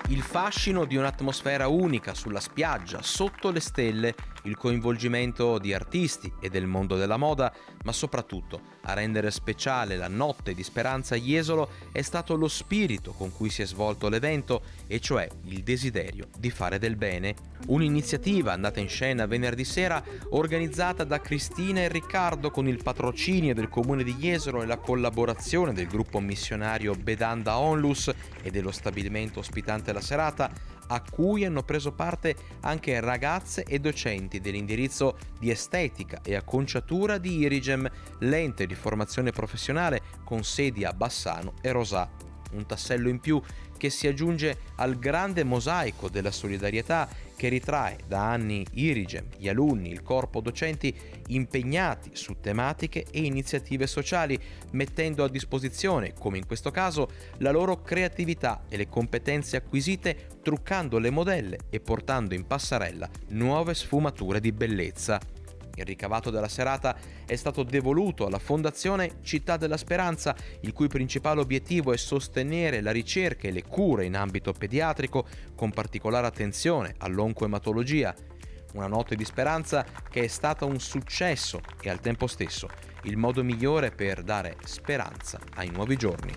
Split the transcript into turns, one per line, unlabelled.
Il fascino di un'atmosfera unica sulla spiaggia, sotto le stelle, il coinvolgimento di artisti e del mondo della moda, ma soprattutto a rendere speciale la notte di Speranza a Jesolo è stato lo spirito con cui si è svolto l'evento, e cioè il desiderio di fare del bene. Un'iniziativa andata in scena venerdì sera, organizzata da Cristina e Riccardo con il patrocinio del comune di Jesolo e la collaborazione del gruppo missionario Bedanda Onlus e dello stabilimento ospitante la serata, a cui hanno preso parte anche ragazze e docenti dell'indirizzo di estetica e acconciatura di Irigem, l'ente di formazione professionale con sedi a Bassano e Rosà. Un tassello in più che si aggiunge al grande mosaico della solidarietà che ritrae da anni Irigem, gli alunni, il corpo docenti impegnati su tematiche e iniziative sociali, mettendo a disposizione, come in questo caso, la loro creatività e le competenze acquisite, truccando le modelle e portando in passerella nuove sfumature di bellezza. Il ricavato della serata è stato devoluto alla Fondazione Città della Speranza, il cui principale obiettivo è sostenere la ricerca e le cure in ambito pediatrico, con particolare attenzione all'oncoematologia. Una notte di speranza che è stata un successo e al tempo stesso il modo migliore per dare speranza ai nuovi giorni.